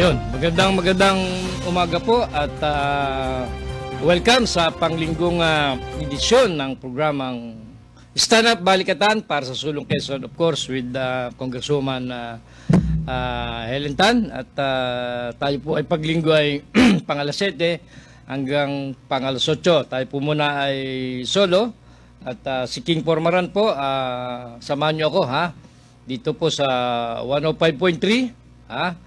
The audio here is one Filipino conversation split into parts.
Ayun, magandang umaga po at welcome sa panglinggong edisyon ng programang Stand Up Balikatan para sa Sulong Quezon, of course, with Congresswoman Helen Tan. At tayo po ay paglinggo ay pang-alas 7 hanggang pang-alas 8. Tayo po muna ay solo at si King Pormaran po, samahan niyo ako dito po sa 105.3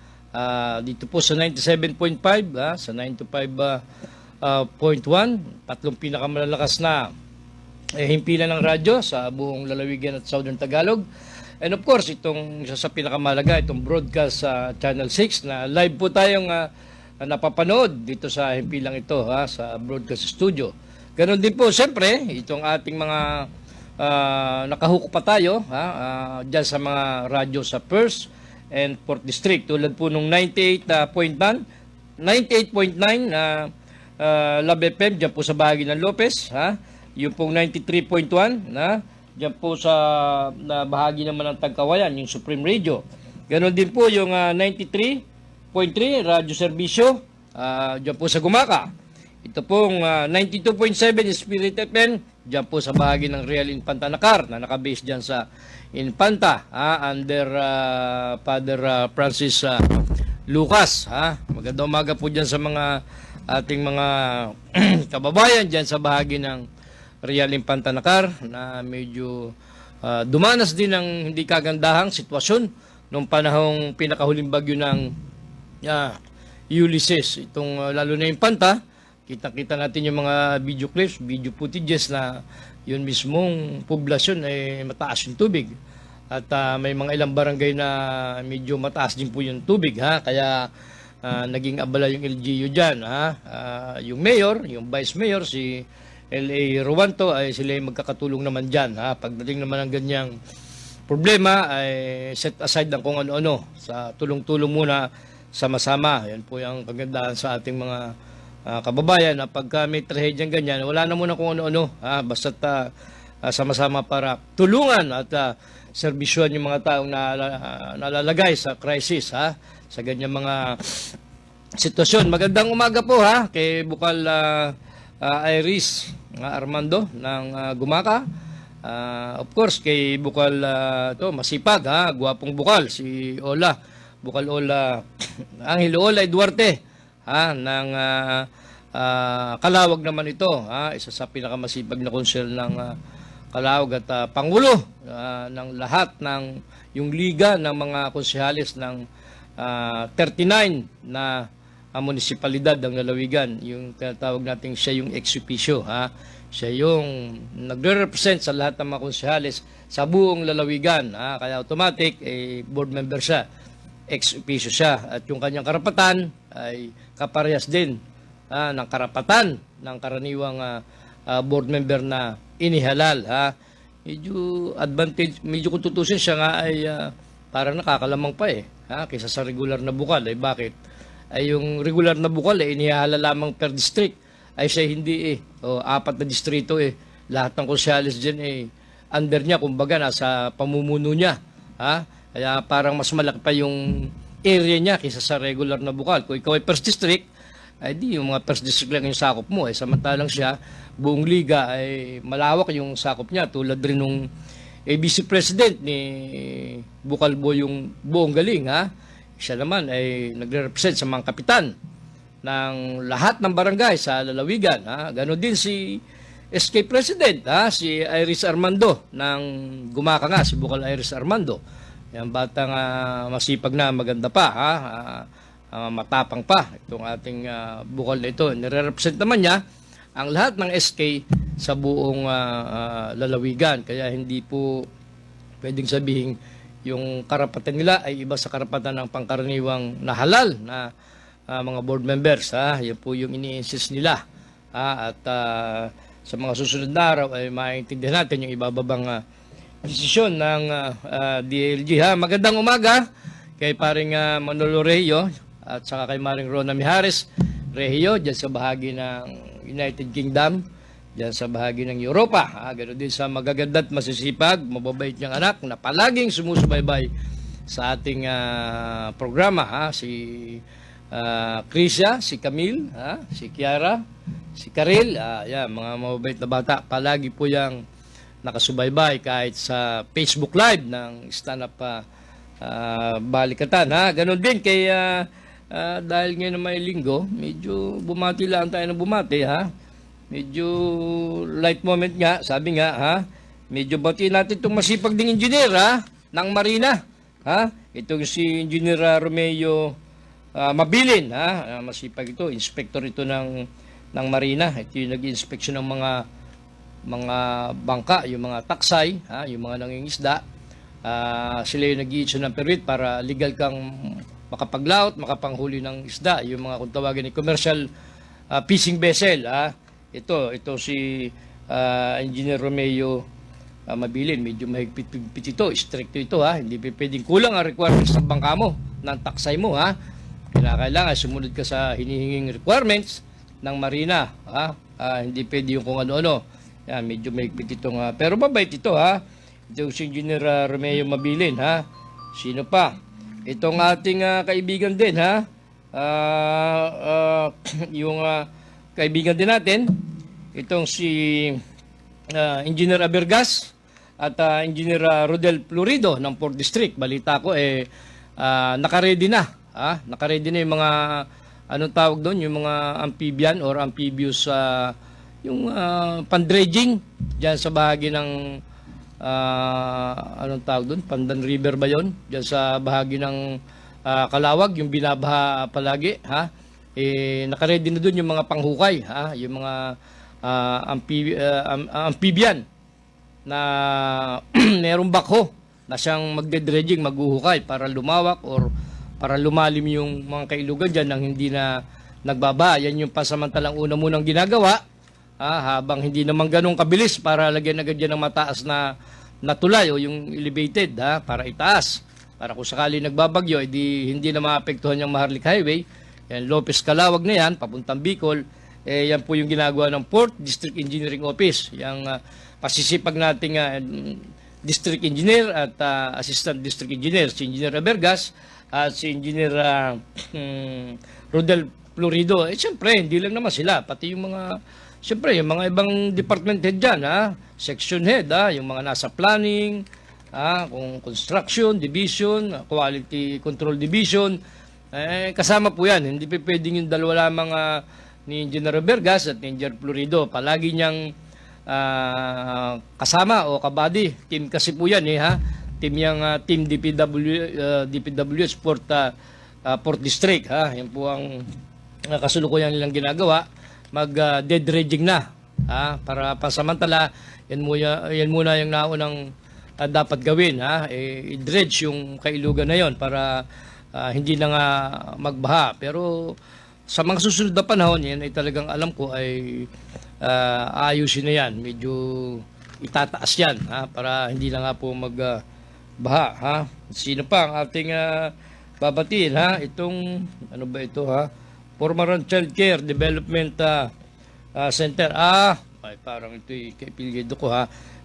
dito po sa 97.5 sa 95.1, tatlong pinakamalalakas na himpilan ng radyo sa buong lalawigan at Southern Tagalog. And of course, itong isa sa pinakamalaga, itong broadcast sa Channel 6 na live po tayong napapanood dito sa himpilang ito sa broadcast studio. Ganon din po, siyempre, itong ating mga nakahook pa tayo dyan sa mga radyo sa First and 4th District. Tulad po nung 98.9 Love FM, dyan po sa bahagi ng Lopez. Yung pong 93.1, dyan po sa bahagi naman ng Tagkawayan, yung Supreme Radio. Ganon din po yung 93.3 Radyo Serbisyo, dyan po sa Gumaka. Ito pong 92.7 Spirit FM, dyan po sa bahagi ng Real Infanta Nakar, na nakabase dyan sa Infanta, under Father Francis Lucas. Magandang umaga po dyan sa mga ating mga kababayan dyan sa bahagi ng Real Infanta Nakar na medyo dumanas din ng hindi kagandahang sitwasyon nung panahong pinakahuling bagyo ng Ulysses. Itong lalo na Infanta, kita-kita natin yung mga video clips, video footages na yun mismong poblasyon ay mataas yung tubig. At may mga ilang barangay na medyo mataas din po yung tubig. Kaya naging abala yung LGU dyan. Yung mayor, yung vice mayor, si L.A. Ruanto, ay sila ay magkakatulong naman dyan. Pagdating naman ng ganyang problema, ay set aside ng kung ano-ano. Sa tulong-tulong muna, sama-sama. Yan po yung kagandahan sa ating mga kababayan na pagka may trahedyang ganyan, wala na muna kung ano-ano, basta't sama-sama para tulungan at serbisyuhan yung mga taong nalalagay sa crisis, sa ganyan mga sitwasyon. Magandang umaga po kay Bukal Iris Armando ng Gumaka. Of course, kay Bukal masipag, guwapong Bukal, si Ola, Bukal Ola, Angelo Ola Duarte, ng Calawag naman ito, isa sa pinakamasipag na konsel ng Calawag at Pangulo ng lahat ng yung liga ng mga konsehalis ng 39 na munisipalidad ng lalawigan. Yung tinatawag natin siya yung ex officio, siya yung nagre-represent sa lahat ng mga konsehalis sa buong lalawigan, kaya automatic board member siya, ex officio siya, at yung kanyang karapatan ay kaparehas din ng karapatan ng karaniwang board member na inihalal. Medyo advantage, medyo kung tutusin siya nga ay parang nakakalamang pa kaysa sa regular na bukal. Bakit? Ay yung regular na bukal inihalal lamang per district, ay siya hindi apat na distrito lahat ng konsehalis dyan under niya, kumbaga nasa pamumuno niya. Kaya parang mas malaki pa yung area niya kaysa sa regular na bukal. Kung ikaw ay first district, ay di yung mga first district lang yung sakop mo. Samantalang siya, buong liga ay malawak yung sakop niya. Tulad rin nung ABC President ni Bukalbo yung buong galing. Siya naman ay nagre-represent sa mga kapitan ng lahat ng barangay sa lalawigan. Ganon din si SK President, si Iris Armando ng Gumaka nga, si Bukal Iris Armando. Yan batang masipag na, maganda pa, matapang pa itong ating bukal na ito. Nire-represent naman niya ang lahat ng SK sa buong lalawigan. Kaya hindi po pwedeng sabihin yung karapatan nila ay iba sa karapatan ng pangkaraniwang nahalal na mga board members. Yan po yung ini-insist nila. At sa mga susunod na araw ay maintindihan natin yung ibababang desisyon ng DLG. Magandang umaga kay paring Manolo Rehio at saka kay Maring Rona Mijares Rehio dyan sa bahagi ng United Kingdom, dyan sa bahagi ng Europa. Ganoon din sa magaganda at masisipag, mababait niyang anak na palaging sumusubaybay sa ating programa, si Krisha, si Camille, si Kiara, si Karel, yan, mga mababait na bata. Palagi po yung nakasubaybay kahit sa Facebook Live ng Stand Up Balikatan. Ganon din kay dahil ngayon na may linggo, medyo bumati lang tayo ng bumati. Medyo light moment nga, sabi nga. Medyo batiin natin itong masipag ding engineer ng Marina. Itong si Engineer Romeo Mabilin. Masipag ito, inspector ito ng Marina. Ito yung nag-inspeksyon ng mga bangka, yung mga taksay, yung mga nangingisda. Sila yung nag-i-issue ng permit para legal kang makapaglaot, makapanghuli ng isda, yung mga kung tawagin ni commercial fishing vessel. Ito si Engineer Romeo Mabilin, medyo mahigpit ito, stricto ito. Hindi pwedeng kulang ang requirements ng bangka mo, ng taksay mo. Kailangan sumunod ka sa hinihinging requirements ng Marina. Hindi pwede yung kung ano-ano. Yan, medyo mahigpit itong pero mabait ito. Ito si Engineer Romeo Mabilin. Sino pa? Itong ating kaibigan din. Yung kaibigan din natin, itong si Engineer Abergas at Engineer Rodel Florido ng 4th District. Balita ko naka-ready na. Naka-ready na yung mga anong tawag doon, yung mga amphibian or amphibious yung pan-dredging diyan sa bahagi ng anong tawag doon, Pandan River ba yun? Diyan sa bahagi ng Calawag, yung binabaha palagi. Naka-ready na doon yung mga panghukay, yung mga amphibian na merong bakho na siyang magde-dredging, maghuhukay para lumawak or para lumalim yung mga kailugan dyan nang hindi na nagbaba. Yan yung pasamantalang una munang ginagawa, habang hindi naman ganun kabilis para lagyan agad yan ng mataas na tulay o yung elevated para itaas. Para kung sakali nagbabagyo, hindi na maapektuhan yung Maharlik Highway. Yan, Lopez Calawag na yan, papuntang Bicol. Yan po yung ginagawa ng 4th District Engineering Office. Yung pasisipag nating District Engineer at Assistant District Engineer, si Engineer Abergas at si Engineer Rodel Florido. Siyempre, hindi lang naman sila. Pati yung mga, siyempre, yung mga ibang department head dyan, section head, yung mga nasa planning, kung construction, division, quality control division, kasama po yan. Hindi pa pwedeng yung dalawa lamang ni Engineer Abergas at ni Engineer Florido. Palagi niyang kasama o kabady. Team kasi po yan Team yung Team DPWH 4th District. Yan po ang kasulukuyan nilang ginagawa. Dead dredging na. Para pasamantala, yan muna yung naunang dapat gawin. I-dredge yung kailugan na yon para hindi na nga magbaha. Pero sa mga susunod na panahon, yan ay talagang alam ko ay ayusin na yan. Medyo itataas yan para hindi na nga po magbaha. Sino pa ang ating babatiin? Itong, ano ba ito? Formaran Child Care Development Center. Ay, parang ito'y kaipilido ko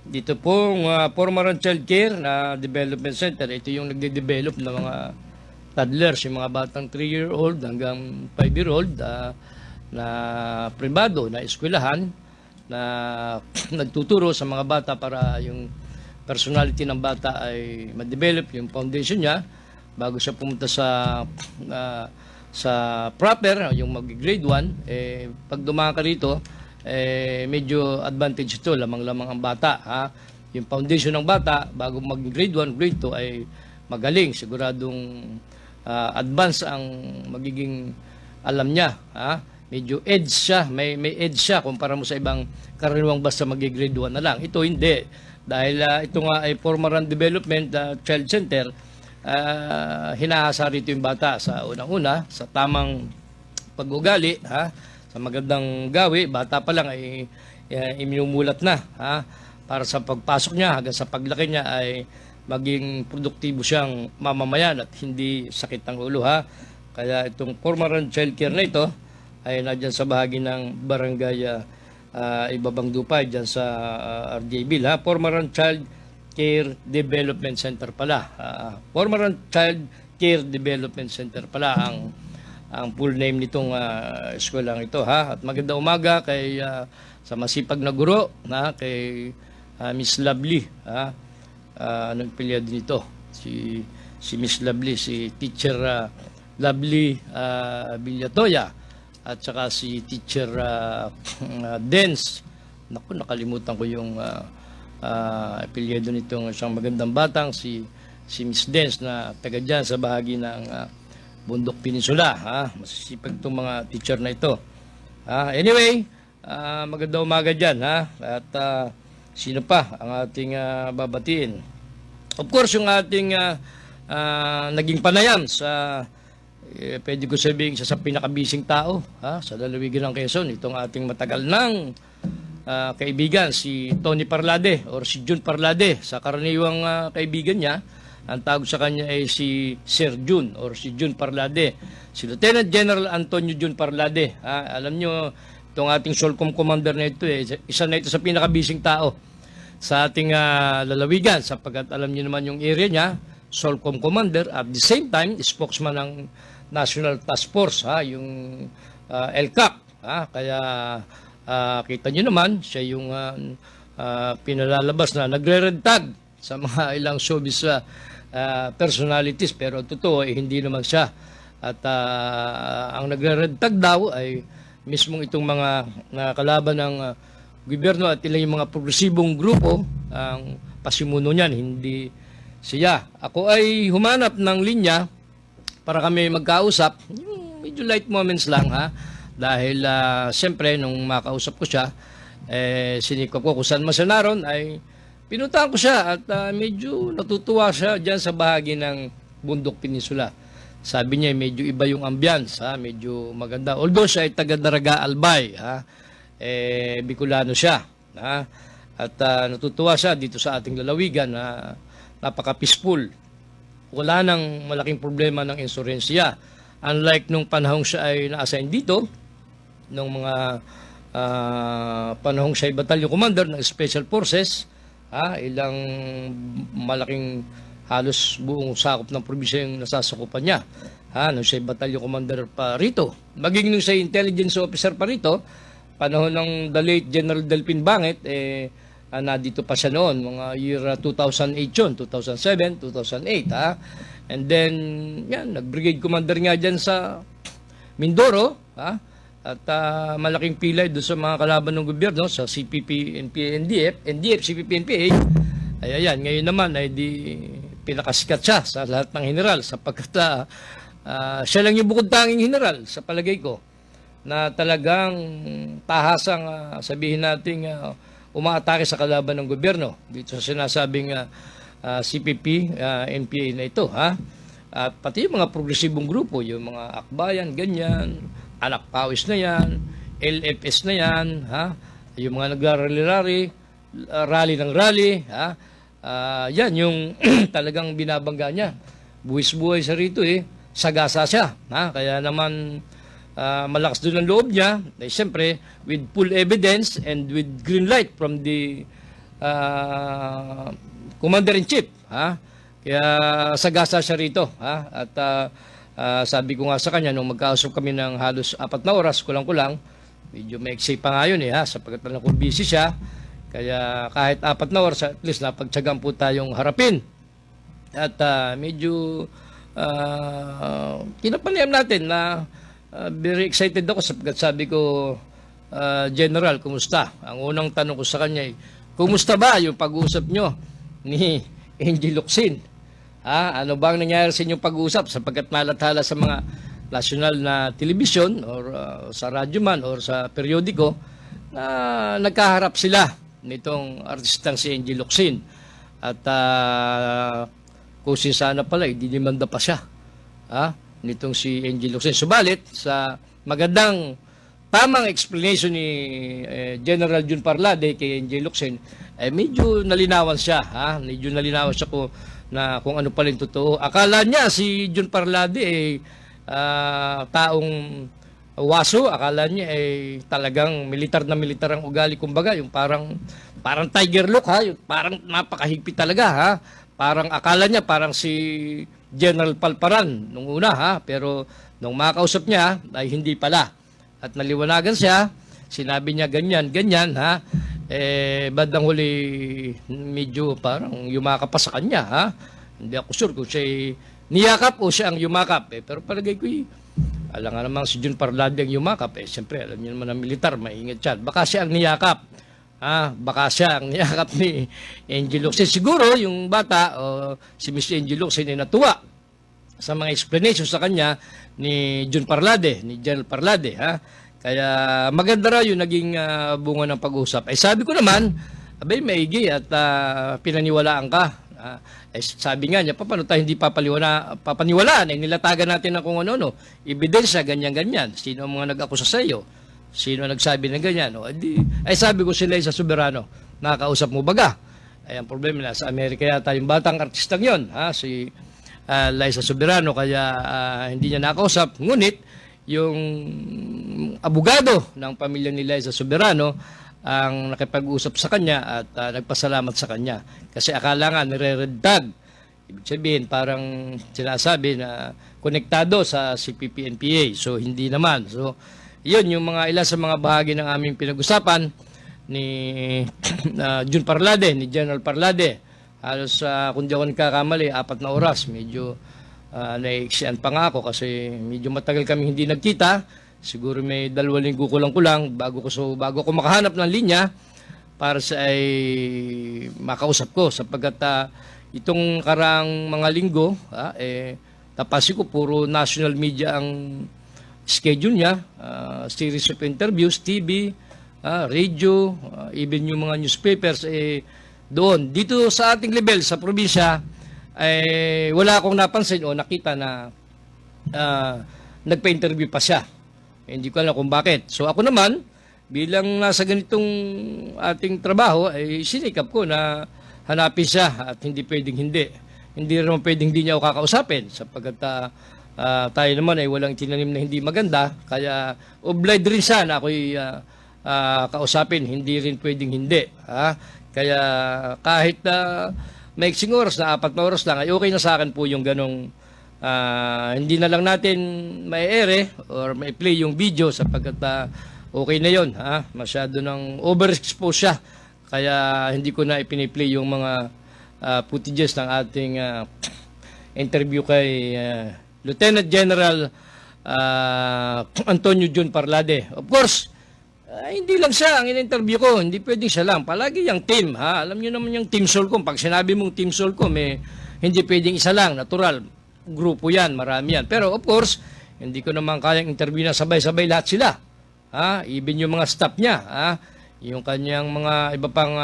Dito pong Formaran Child Care Development Center. Ito yung nagde-develop ng mga toddlers, yung mga batang 3-year-old hanggang 5-year-old na privado, na eskwelahan, na nagtuturo sa mga bata para yung personality ng bata ay ma-develop, yung foundation niya, bago siya pumunta sa proper, yung mag-grade 1, pag dumaan ka rito, medyo advantage ito, lamang-lamang ang bata. Yung foundation ng bata, bago mag-grade 1, grade 2, ay magaling, siguradong advance ang magiging alam niya. Medyo edge siya, may edge siya kumpara mo sa ibang karaniwang basta mag-grade 1 na lang. Ito hindi. Dahil ito nga ay Formaran Development Child Center, hinahasa rito yung bata sa unang-una, sa tamang pag-ugali, sa magandang gawi, bata pa lang ay iminumulat na. Para sa pagpasok niya hanggang sa paglaki niya ay maging produktibo siyang mamamayan at hindi sakit ng ulo. Kaya itong Formaran Child Care na ito ay nadyan sa bahagi ng Barangay Ibabang Dupay, dyan sa RJ Bill. Formaran Child Care Development Center pala. Formaran Child Care Development Center pala ang ang full name nitong eskwelang ito, ha. At magandang umaga kay sa masipag na guro, na kay Miss Lovely, ha. Anong pilyado nito? Si Miss Lovely, si Teacher Lovely Villatoya, at saka si Teacher Dens. Naku, nakalimutan ko yung apelyido nitong isang magandang batang, si Miss Dens, na taga dyan sa bahagi ng Bundok Peninsula, ha. Masisipag itong mga teacher na ito. Anyway, magandang umaga dyan, ha. At sino pa ang ating babatiin? Of course, yung ating naging panayam sa pwede ko sabihin sa pinakabising tao, ha, sa lalawigan ng Quezon, itong ating matagal ng kaibigan, si Tony Parlade or si Jun Parlade. Sa karaniwang kaibigan niya, ang tawag sa kanya ay si Sir Jun or si Jun Parlade. Si Lieutenant General Antonio Jun Parlade. Alam nyo, itong ating Solcom Commander na ito, isa na ito sa pinakabising tao sa ating lalawigan, sapagkat alam nyo naman yung area niya, Solcom Commander, at the same time, spokesman ng National Task Force, yung LCAC. Kaya kita nyo naman, siya yung pinalalabas na nagre-red tag sa mga ilang showbiz personalities, pero totoo hindi naman siya. At ang nagre-red tag daw ay mismong itong mga kalaban ng gobyerno at ilang yung mga progresibong grupo ang pasimuno niyan, hindi siya. Ako ay humanap ng linya para kami magkausap, yung medyo light moments lang, ha, dahil siyempre nung makausap ko siya, sinikop ko kung saan man siya naroon, ay pinuntahan ko siya at medyo natutuwa siya dyan sa bahagi ng Bundok Peninsula. Sabi niya medyo iba yung ambience, ha, medyo maganda. Although siya ay taga Daraga Albay, ha, Bicolano siya, ha, at natutuwa siya dito sa ating lalawigan na napaka-peaceful. Wala nang malaking problema ng insurensya. Unlike nung panahong siya ay na-assign dito, nung mga panahong siya ay battalion commander ng Special Forces, ilang malaking halos buong sakop ng probinsya yung nasasakupan niya. Nung siya ay battalion commander pa rito. Maging nung siya intelligence officer pa rito, panahon ng the late General Delpin Banget, na dito pa siya noon, mga year 2008 yun, 2007, 2008, And then, yan, nag-brigade commander nga dyan sa Mindoro, at malaking pilay doon sa mga kalaban ng gobyerno, sa CPP, NPA, NDF, CPP, NPA. Ay, ayan, ngayon naman ay di pinakasikat siya sa lahat ng general, sapagkat siya lang yung bukod tanging general, sa palagay ko, na talagang tahasang sabihin natin umaatake sa kalaban ng gobyerno dito sa sinasabing CPP, NPA na ito, at pati yung mga progresibong grupo, yung mga akbayan, ganyan, anak pawis na yan, LFS na yan, yung mga rally ng rally, yan yung talagang binabangga niya. Buwis-buhay sa rito, sagasa siya, kaya naman malakas doon ang loob niya, siyempre with full evidence and with green light from the Commander-in-Chief, kaya sagasa siya rito, at sabi ko nga sa kanya nung magkausap kami ng halos 4 na oras, kulang-kulang, medyo maiksi pa nga yun sapagkat na kung busy siya, kaya kahit 4 na oras at least napagtsagaan po tayong harapin, at medyo kinapanayam natin na very excited ako sapagkat sabi ko, General, kumusta? Ang unang tanong ko sa kanya ay, kumusta ba yung pag-uusap nyo ni Angie Locsin? Ano ba ang nangyari sa inyong pag-uusap? Sapagkat nalathala sa mga national na television or sa radyo man or sa periodiko na nagkaharap sila nitong artistang si Angie Locsin. At kung sana pala, dinimanda pa siya nitong si Angie Locsin. Subalit, sa magandang tamang explanation ni General Jun Parlade kay Angie Locsin, medyo nalinawan siya, medyo nalinawan siya kung ano pala yung totoo. Akala niya si Jun Parlade taong waso, akala niya talagang militar na militar ang ugali, kumbaga, yung parang tiger look, yung parang napakahigpit talaga, parang akala niya parang si General Palparan nung una, pero Nung makausap niya, ay hindi pala. At naliwanagan siya, sinabi niya ganyan, ha? Bandang huli, medyo parang yumakap pa sa kanya, ha? Hindi ako sure kung siya niyakap o siya ang yumakap. Pero palagay ko, alam nga namang si Jun Parlade ang yumakap. Siyempre, alam niyo naman ang militar, maingat siya. Baka siya ang niyakap. Baka siya ang niyakap ni Angel Locsin. Siguro, yung bata, si Miss Angel Locsin ay natuwa sa mga explanation sa kanya ni Jun Parlade, ni General Parlade, ha? Kaya maganda raw yung naging bunga ng pag-usap. Sabi ko naman, abay maigi at pinaniwalaan ka. Sabi nga niya, paano tayo hindi papaniwalaan? Nilatagan natin ng kung ano, ebidensya, ganyan-ganyan. Sino ang mga nag-akusa sa iyo? Sino ang nagsabi ng ganyan? Sabi ko sila sa Soberano, nakakausap mo baga? Ang problema na sa Amerika yata yung batang artistang yon, si Liza Soberano, kaya hindi niya nakausap. Ngunit, yung abogado ng pamilya ni Liza Soberano ang nakipag-usap sa kanya at nagpasalamat sa kanya. Kasi akala nga nire-red tag. Ibig sabihin, parang sinasabi na konektado sa CPP-NPA. So, hindi naman. So, yun yung mga ilan sa mga bahagi ng aming pinag-usapan ni Jun Parlade, ni General Parlade. Halos, kung di ako nagkakamali, 4 na oras. Medyo naiiksian pa nga ako kasi medyo matagal kami hindi nagkita. Siguro may 2 linggo kulang bago ko makahanap ng linya para sa ay makausap ko sapagkat itong karang mga linggo tapasin ko puro national media ang schedule niya, series of interviews, TV, radio, even yung mga newspapers doon. Dito sa ating level sa probinsya wala akong napansin o nakita na nagpa-interview pa siya. Hindi ko alam kung bakit. So ako naman, bilang nasa ganitong ating trabaho, sinikap ko na hanapin siya at hindi pwedeng hindi. Hindi naman pwedeng hindi niya ako kakausapin sapagkat tayo naman ay walang tinanim na hindi maganda. Kaya obliged rin siya na ako'y kausapin. Hindi rin pwedeng hindi. Kaya kahit maiksing oras na 4 na oras lang, ay okay na sa akin po yung ganong hindi na lang natin may-ere or may-play yung video sapagkat okay na yon, masyado nang overexpose siya. Kaya hindi ko na ipini-play yung mga footages ng ating interview kay Lieutenant General Antonio Jun Parlade. Of course, hindi lang siya ang in-interview ko, hindi pwedeng siya lang. Palagi yung team, alam niyo naman yung Team Solcom. Pag sinabi mong Team Solcom, hindi pwedeng isa lang, natural. Grupo yan, marami yan. Pero of course, hindi ko naman kayang interview na sabay-sabay lahat sila. Even yung mga staff niya, yung kanyang mga iba pang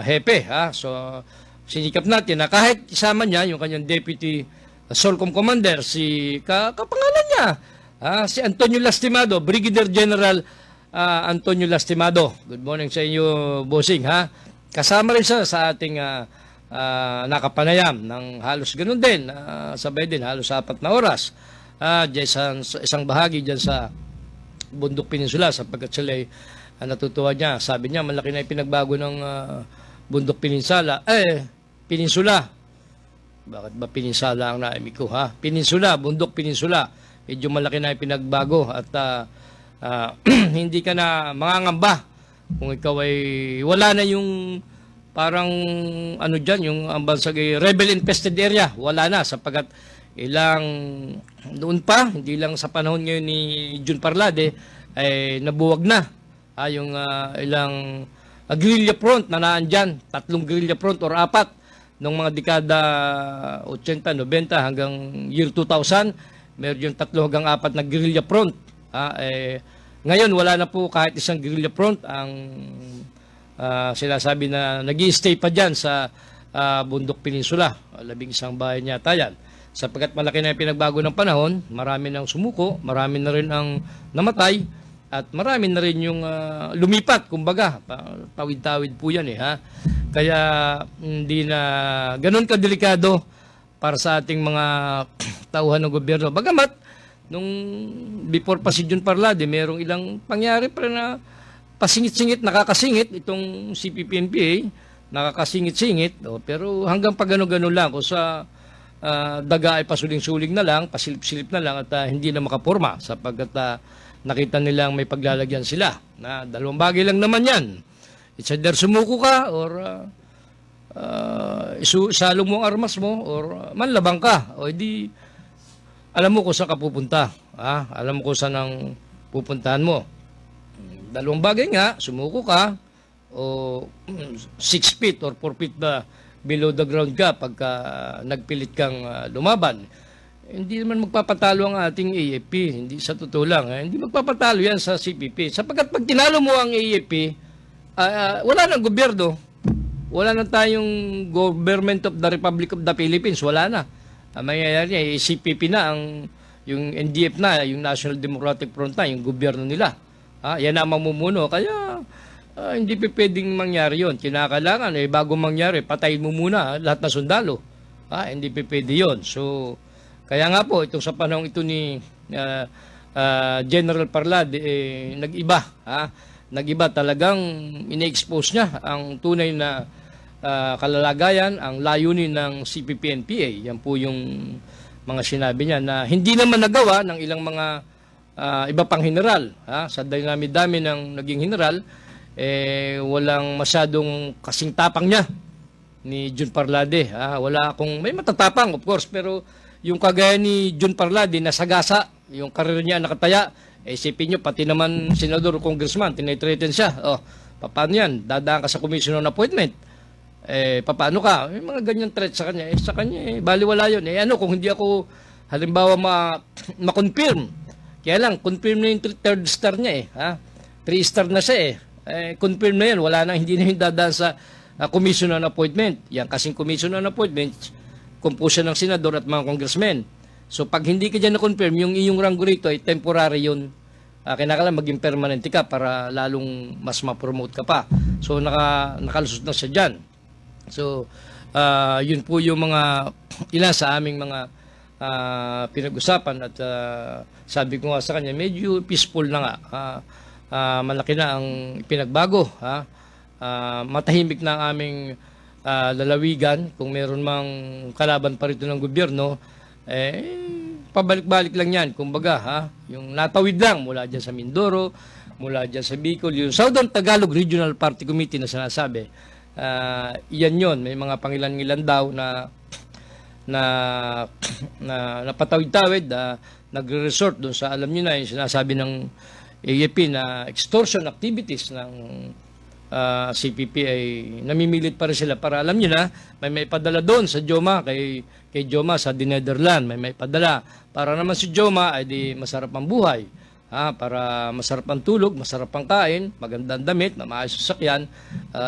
hepe. So, sinikap natin na kahit isama niya, yung kanyang Deputy Solcom Commander, si kapangalan niya, si Antonio Lastimado, Brigadier General Antonio Lastimado. Good morning sa inyo, bossing. Kasama rin siya sa ating nakapanayam ng halos ganun din, sabay din, halos 4 na oras. Diyan sa isang bahagi dyan sa Bundok Peninsula sapagkat sila natutuwa niya. Sabi niya, malaki na yung pinagbago ng Bundok Peninsula. Peninsula. Bakit ba Peninsula ang naimik ko, Peninsula, Bundok Peninsula. Medyo malaki na yung pinagbago at hindi ka na mangangamba kung ikaw ay wala na yung parang ano dyan, yung ang bansag rebel infested area, wala na sapagkat noon pa, hindi lang sa panahon ngayon ni Jun Parlade, ay nabuwag na yung ilang guerrilla front na naan dyan, 3 guerrilla front or 4 nung mga dekada 80, 90 hanggang year 2000, meron yung 3 hanggang 4 na guerrilla front. Ngayon wala na po kahit isang guerrilla front. Ang sinasabi na nag-i-stay pa dyan sa Bundok Peninsula. 11 bahay niya yan. Sapagkat malaki na yung pinagbago ng panahon, marami nang sumuko, marami na rin ang namatay, at marami na rin yung lumipat, kumbaga. Tawid-tawid po yan Kaya hindi na ganun kadelikado para sa ating mga tauhan ng gobyerno. Bagamat, nung before pa si Jun Parlade, merong ilang pangyari pa na pasingit-singit, nakakasingit itong CPP-NPA, nakakasingit-singit, pero hanggang pa gano'n-gano'n lang. Kung sa daga ay pasuling-suling na lang, pasilip-silip na lang at hindi na makapurma sapagkat nakita nilang may paglalagyan sila. Na dalawang bagay lang naman yan. It's either sumuko ka or isalo mo ang armas mo or manlabang ka. O edi alam mo kung saan ka pupunta. Alam mo kung saan ang pupuntahan mo. Dalawang bagay nga, sumuko ka o 6 feet or 4 feet na below the ground ka pagka nagpilit kang lumaban. Hindi naman magpapatalo ang ating AFP. Hindi sa totoo lang. Hindi magpapatalo yan sa CPP. Sapagkat pag tinalo mo ang AFP, wala nang gobyerno. Wala na tayong Government of the Republic of the Philippines. Wala na. Ang mangyayari, CPP na, yung NDF na, yung National Democratic Front na, yung gobyerno nila. Yan ang mamumuno. Kaya hindi pa pwedeng mangyari yun. Kinakailangan, bago mangyari, patayin mo muna lahat na sundalo. Hindi pa pwede yun. So, kaya nga po, itong sa panahon ito ni General Parlade, nag-iba. Nag-iba talagang ine-expose niya ang tunay na kalalagayan, ang layunin ng CPP-NPA. Yan po yung mga sinabi niya na hindi naman nagawa ng ilang mga iba pang general. Sa dami-dami ng naging general, walang masyadong kasing tapang niya ni Jun Parlade. May matatapang of course, pero yung kagaya ni Jun Parlade na sagasa, yung karir niya nakataya, isipin nyo, pati naman senador o congressman, tinitreaten siya. Paano yan? Dadaan ka sa commission on appointment. Paano ka? May mga ganyan threat sa kanya. Sa kanya, baliwala yun. Kung hindi ako, halimbawa, ma-confirm. Kaya lang, confirm na yung third star niya 3 star na siya confirm na yan. Wala na, hindi na yung dadaan sa commission on appointment. Yan kasing commission on appointment, compuso ng senador at mga congressmen. So pag hindi ka dyan na-confirm, yung iyong ranggo rito ay temporary yun. Kinakailangan maging permanente ka para lalong mas ma-promote ka pa. So nakalusot na siya dyan. So yun po yung mga ilan sa aming mga pinag-usapan at sabi ko nga sa kanya, medyo peaceful na nga. Malaki na ang pinagbago. Matahimik na ang aming lalawigan. Kung meron mang kalaban pa rito ng gobyerno, pabalik-balik lang yan. Kumbaga, yung natawid lang mula dyan sa Mindoro, mula dyan sa Bicol, yung Southern Tagalog Regional Party Committee na sinasabi, yan yon. May mga pangilan-ngilan daw na napatawid-tawid, nagre-resort doon sa, alam nyo na, yung sinasabi ng AFP na extortion activities ng CPP ay namimilit pa rin sila para, alam nyo na, may padala doon sa Joma, kay Joma sa Netherlands, may padala para naman si Joma ay di masarap ang buhay, para masarap ang tulog, masarap ang kain, magandang damit, maayos sa sakyan.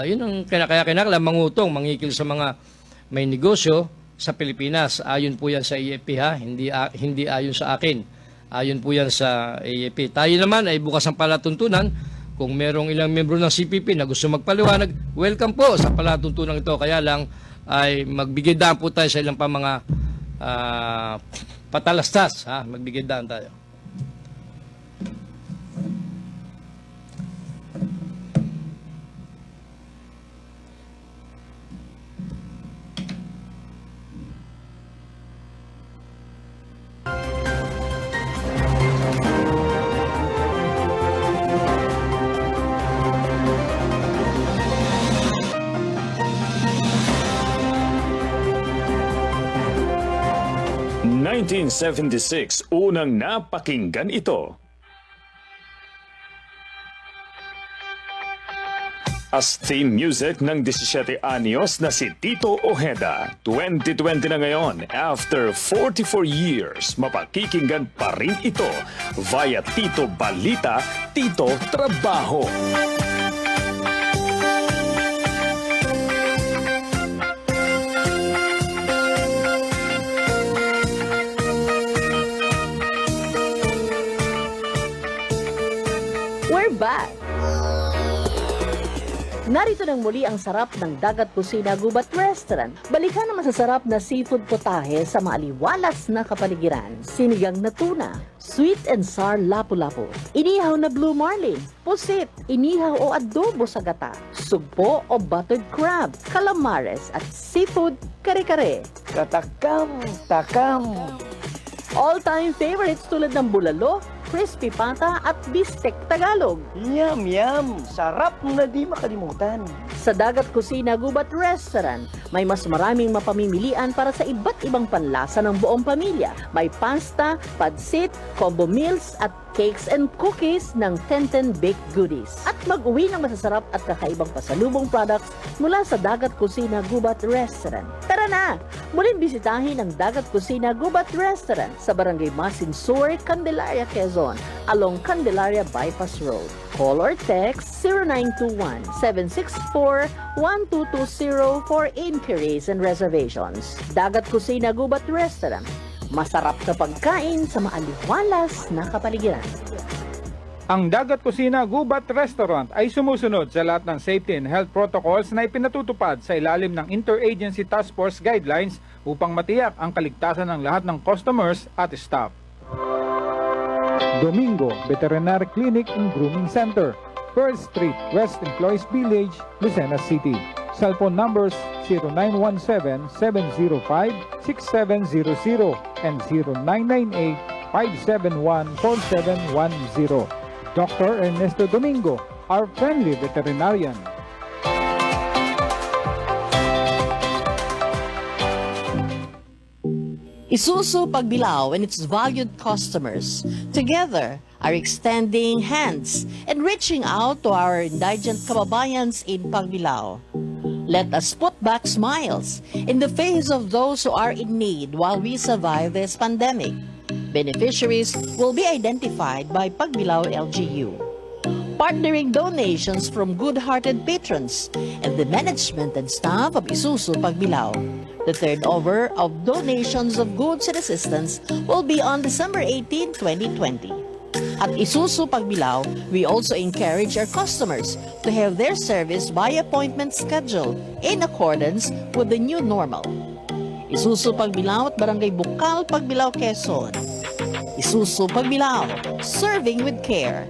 Yun ang kaya kinakailangan mangutong, mangikil sa mga may negosyo sa Pilipinas. Ayon po yan sa AFP, hindi ayon sa akin. Ayon po yan sa AFP. Tayo naman ay bukas ang palatuntunan. Kung merong ilang membro ng CPP na gusto magpaliwanag, welcome po sa palatuntunan ito. Kaya lang ay magbigay daan po tayo sa ilang pa mga patalastas. Magbigay daan tayo. Noong 1976, unang napakinggan ito. As theme music ng 17 anyos na si Tito Ojeda. 2020 na ngayon, after 44 years, mapakikinggan pa rin ito via Tito Balita, Tito Trabaho. We're back. Narito nang muli ang sarap ng Dagat Kusina Gubat Restaurant. Balikan ang masasarap na seafood potahe sa maaliwalas na kapaligiran. Sinigang na tuna, sweet and sour lapu-lapu, inihaw na blue marlin, pusit, inihaw o adobo sa gata, sugpo o buttered crab, calamares at seafood kare-kare. Katakam. All-time favorites tulad ng bulalo, crispy pata at bistek Tagalog. Yum. Sarap na di makalimutan. Sa Dagat Kusina Gubat Restaurant, may mas maraming mapamimilian para sa iba't ibang panlasa ng buong pamilya. May pasta, pansit, combo meals at cakes and cookies ng Tenten Baked Goodies. At mag-uwi ng masasarap at kakaibang pasalubong products mula sa Dagat Kusina Gubat Restaurant. Tara na! Muling bisitahin ang Dagat Kusina Gubat Restaurant sa Barangay Masinsur, Candelaria, Quezon, along Candelaria Bypass Road. Call or text 0921-764-1220 for inquiries and reservations. Dagat Kusina Gubat Restaurant. Masarap na pagkain sa maaliwalas na kapaligiran. Ang Dagat Kusina Gubat Restaurant ay sumusunod sa lahat ng safety and health protocols na ipinatutupad sa ilalim ng Interagency Task Force Guidelines upang matiyak ang kaligtasan ng lahat ng customers at staff. Domingo Veterinary Clinic and Grooming Center, Pearl Street, West Employees Village, Lucena City. Cellphone numbers 0917-705-6700 and 0998-571-4710. Dr. Ernesto Domingo, our friendly veterinarian. Isuzu Pagbilao and its valued customers together are extending hands and reaching out to our indigent kababayans in Pagbilao. Let us put back smiles in the face of those who are in need while we survive this pandemic. Beneficiaries will be identified by Pagbilao LGU. Partnering donations from good-hearted patrons and the management and staff of Isuzu Pagbilao. The turnover of donations of goods and assistance will be on December 18, 2020. At Isuzu Pagbilao, we also encourage our customers to have their service by appointment schedule in accordance with the new normal. Isuzu Pagbilao at Barangay Bukal, Pagbilao, Quezon. Isuzu Pagbilao, serving with care.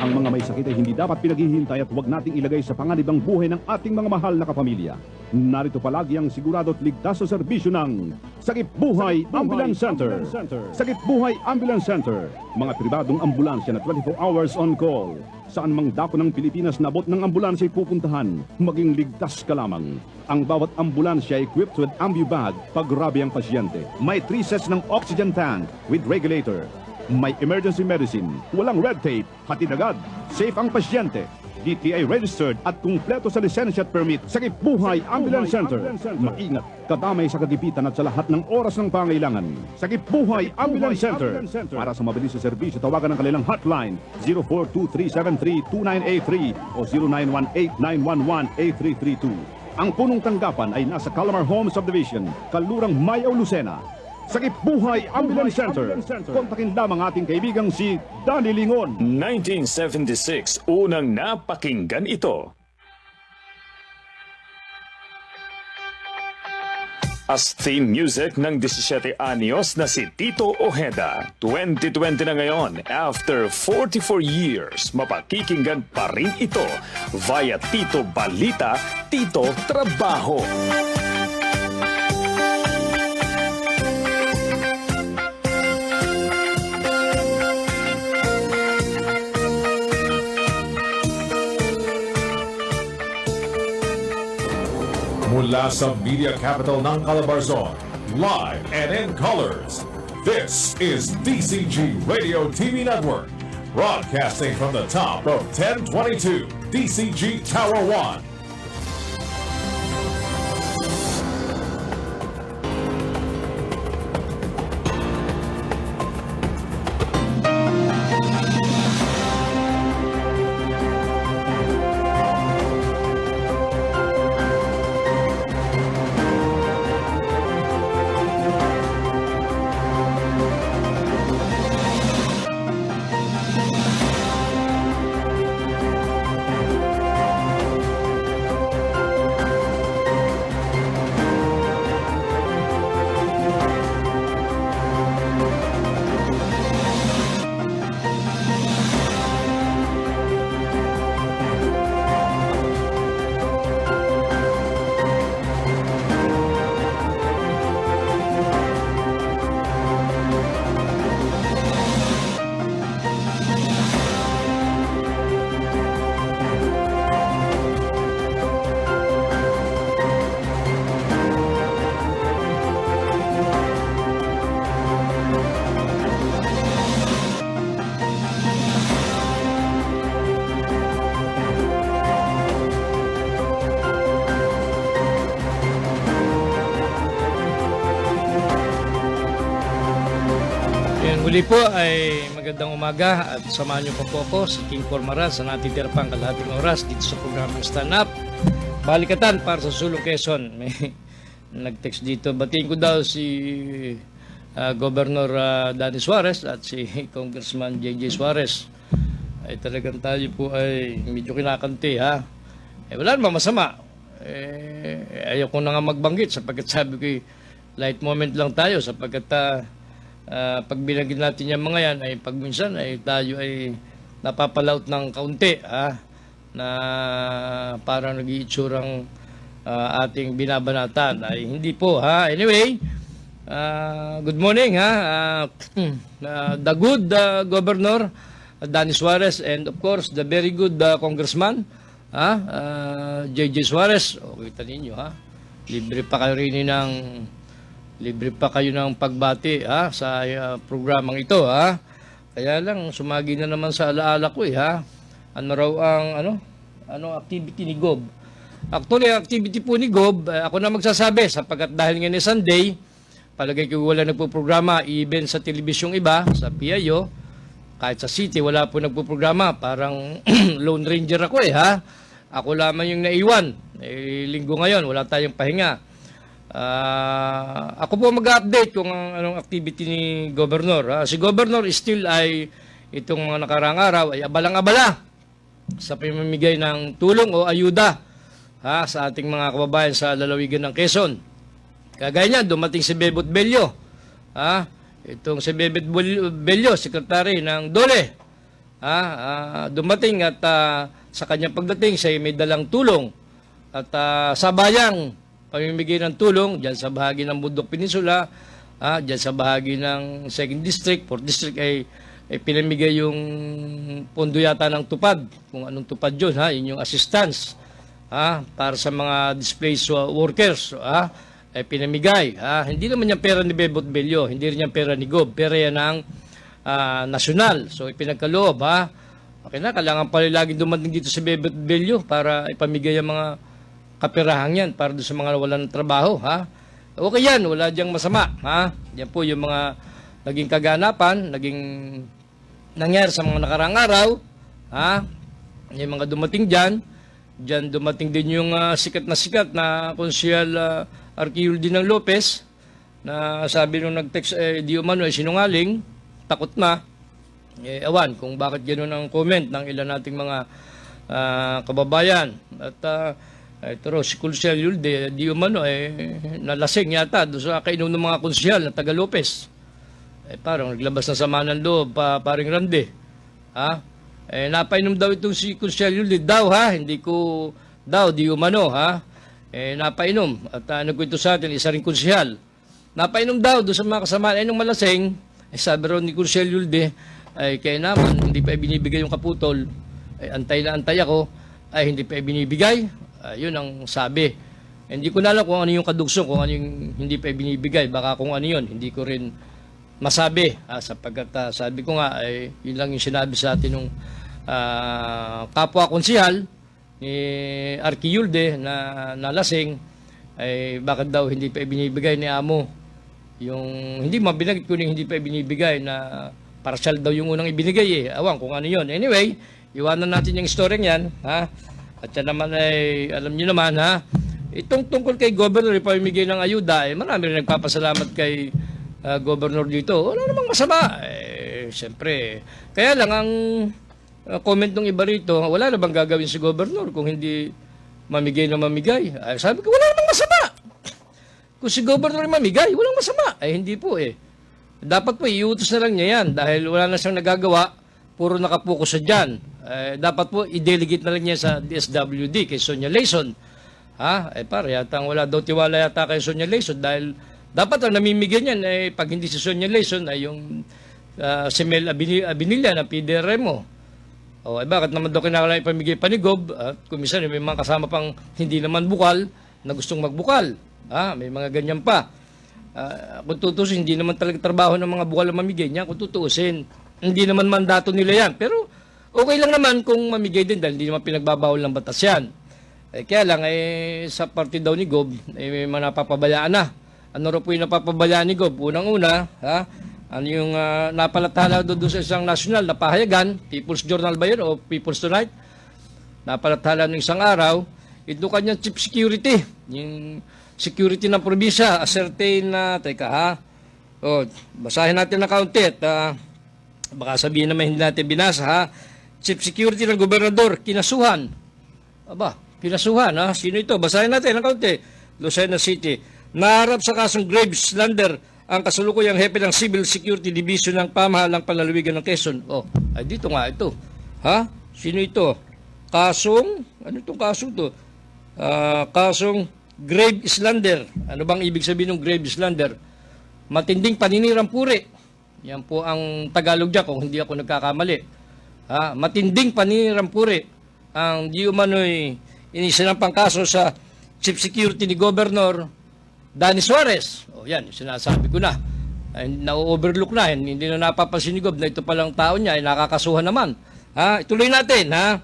Ang mga may sakit ay hindi dapat pinaghihintay at huwag nating ilagay sa panganibang buhay ng ating mga mahal na kapamilya. Narito palagi ang sigurado at ligtas sa serbisyo ng Sagip Buhay Ambulance Center. Sagip Buhay Ambulance Center. Mga pribadong ambulansya na 24 hours on call. Saan mang dako ng Pilipinas na abot ng ambulansya ay pupuntahan, maging ligtas ka lamang. Ang bawat ambulansya ay equipped with ambubag pag grabe ang pasyente. May 3 sets ng oxygen tank with regulator. May emergency medicine, walang red tape, hatid agad, safe ang pasyente, DTI registered at kumpleto sa lisensya at permit. Sagip Buhay Ambulance Center. Maingat, kadamay sa katipitan at sa lahat ng oras ng pangailangan. Sagip Buhay Ambulance Center. Para sa mabilis na serbisyo, tawagan ang kanilang hotline 0423732983 o 0918-911-8332. Ang punong tanggapan ay nasa Calamar Home Subdivision, Kalurang Mayaw, Lucena. Sagip Buhay Ambulance Center. Kontakin lamang ating kaibigang si Danny Lingon. 1976, unang napakinggan ito. As theme music ng 17 anyos na si Tito Ojeda. 2020 na ngayon, after 44 years, mapakikinggan pa rin ito via Tito Balita, Tito Trabaho. Mula sa Media Capital ng Calabarzon, live and in colors, this is DCG Radio TV Network, broadcasting from the top of 1022 DCG Tower 1. Muli po ay magandang umaga at samahan niyo po ako si King Cormaran sa natitira pang kalahating oras dito sa programang Stand Up. Balikatan para sa Sulong Quezon. May nag-text dito. Batiin ko daw si Governor Danny Suarez at si Congressman JJ Suarez. Ay talagang tayo po ay medyo kinakanti ha. Wala naman masama. Ayaw ko na nga magbanggit sapagkat sabi ko light moment lang tayo sapagkat pag binanggit natin yung mga yan ay pag minsan ay tayo ay napapalaut ng kaunti na parang nag-iitsurang ating binabanatan ay hindi po Anyway, good morning the good Governor Danny Suarez and of course the very good Congressman JJ Suarez. Kita ninyo libre pa kayo ng pagbati sa programang ito Kaya lang sumagi na naman sa alaala ko ano raw ang activity ni Gob. Actually, ang activity po ni Gob, ako na magsasabi sapagkat dahil ngayon Sunday, palagay ko wala nagpo-programa even sa telebisyong iba, sa PIO, kahit sa city wala po nagpo-programa, parang Lone Ranger ako Ako lamang yung naiwan. Linggo ngayon, wala tayong pahinga. Ako po mag-update kung anong activity ni Governor. Si Governor still ay itong mga nakaraang araw ay abalang-abala sa pamimigay ng tulong o ayuda sa ating mga kababayan sa lalawigan ng Quezon. Kagaya niya, dumating si Bebot Bello. Itong si Bebot Bello, sekretary ng DOLE. Dumating at sa kanyang pagdating siya may dalang tulong at sa bayang pamimigay ng tulong dyan sa bahagi ng Bundok Peninsula, dyan sa bahagi ng 2nd District, 4th District ay pinamigay yung pondo yata ng tupad. Kung anong tupad yun, yun yung assistance para sa mga displaced workers. Ay pinamigay. Hindi naman yung pera ni Bebot Bello, hindi rin yung pera ni Gob, pera yan ng nasyonal. So ipinagkaloob. Okay na, kailangan pala laging dumating dito sa Bebot Bello para ipamigay ang mga kapirahang yan para doon sa mga walang trabaho. Okay yan, wala diyang masama. Yan po yung mga naging kaganapan, naging nangyari sa mga nakaraang araw. Yung mga dumating dyan. Dyan dumating din yung sikat na Konsyal Arquilde ng Lopez na sabi nung nag-text, di umano ay sinungaling, takot na. Awan kung bakit gano'n ang comment ng ilan nating mga kababayan. At ito si Konsyal Yulde, di umano nalasing yata doon sa kainom ng mga konsyal na taga Lopez. Parang naglabas ng sama ng loob paring Rande. Napainom daw itong si Konsyal Yulde daw hindi ko daw di umano napainom at nagkwento sa atin isa ring konsyal. Napainom daw doon sa mga kasamaan nung malasing. Sabi raw ni Konsyal Yulde ay kaya naman hindi pa ibinibigay yung kaputol. Antay na antay ako ay hindi pa ibinibigay. Yun ang sabi. Hindi ko na alam kung ano yung kadugsong, kung ano yung hindi pa ibinibigay. Baka kung ano yun, hindi ko rin masabi. Sapagkat sabi ko nga, yun lang yung sinabi sa atin ng kapwa konsihal ni Arquilde na nalasing, ay bakit daw hindi pa ibinibigay ni Amo. Yung hindi mabinagit ko hindi pa ibinibigay na partial daw yung unang ibinigay Awan kung ano yun. Anyway, iwanan natin yung story yan. At yan naman ay, alam niyo naman itong tungkol kay Governor, ipamimigay ng ayuda, marami rin nagpapasalamat kay Governor dito. Wala namang masama. Siyempre. Kaya lang, ang comment ng iba rito, wala na bang gagawin si Governor kung hindi mamigay na mamigay? Sabi ko, wala namang masama. Kung si Governor mamigay, walang masama. Hindi po Dapat po, iutos na lang niya yan dahil wala na siyang nagagawa, puro nakapokus sa dyan. Dapat po i-delegate na lang niya sa DSWD kay Sonia Layson. Pare, yata wala daw tiwala yata kay Sonia Layson dahil dapat ang namimigay niyan pag hindi si Sonia Layson ay yung si Mel Abinilla na PDRMO. Bakit naman daw kinakailangan ipamigay pa ni Gob at kumisan may mga kasama pang hindi naman bukal na gustong magbukal. May mga ganyan pa. Kung tutusin, hindi naman talaga trabaho ng mga bukal na mamigay niya. Kung tutusin, hindi naman mandato nila yan. Pero okay lang naman kung mamigay din dahil hindi naman pinagbabawal ng batas yan. Kaya lang, sa parte daw ni Gob, may mga napapabayaan na. Ano rin po yung napapabayaan ni Gob? Unang-una, Ano yung napalathala doon sa isang national na pahayagan, People's Journal ba yun o People's Tonight? Napalathala ng isang araw, ito kanyang chief security, yung security ng probinsya, ascertain na, teka ha, basahin natin na kaunti at baka sabihin naman hindi natin binasa ha, chief security ng gobernador, kinasuhan. Aba, kinasuhan ha, sino ito? Basahin natin na kaunti. Lucena City, naharap sa kasong grave slander ang kasulukuyang hepe ng Civil Security Division ng pamahalang panlalawigan ng Quezon. Ay dito nga ito. Ha? Sino ito? Kasong, ano itong kasong to? Kasong grave slander. Ano bang ibig sabihin ng grave slander? Matinding paninirang puri. Yan po ang Tagalog dyan kung hindi ako nagkakamali. Matinding paninirang puri. Ang di umano'y inisinampang kaso sa Chief Security ni Governor Danny Suarez. Yan, sinasabi ko na. Na-overlook na. Hindi na napapansin ni Gob na ito palang tao niya ay nakakasuhan naman. Ituloy natin, ha?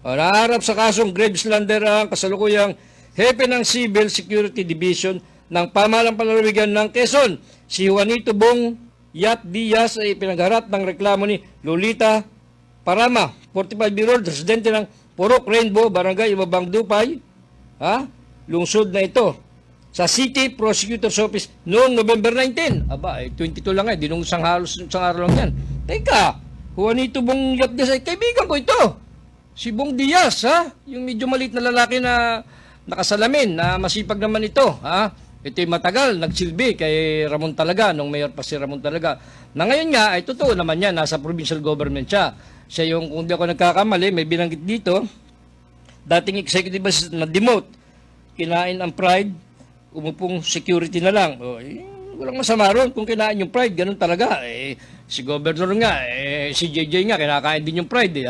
Naharap sa kasong grave slander ang kasalukuyang hepe ng Civil Security Division ng pamahalang panlalawigan ng Quezon. Si Juanito Bong Yat Diaz ay pinagharap ng reklamo ni Lolita Parama, 45-year-old, residente ng Purok Rainbow, Barangay Ibabang Dupay, lungsod na ito, sa City Prosecutor's Office noong November 19. 22 lang dinong isang araw lang yan. Teka, Juanito Bong Yat Diaz ay kaibigan ko ito. Si Bong Diaz, yung medyo maliit na lalaki na nakasalamin, na masipag naman ito, Ito'y matagal, nagsilbi kay Ramon Talaga, nung mayor pa si Ramon Talaga. Na ngayon nga, ay totoo naman yan, nasa provincial government siya. Siya yung, kung di ako nagkakamali, may binanggit dito, dating executive assistant na demote, kinain ang pride, umupong security na lang. Walang masama ron kung kinain yung pride, ganun talaga. Si governor nga, si JJ nga, kinakain din yung pride,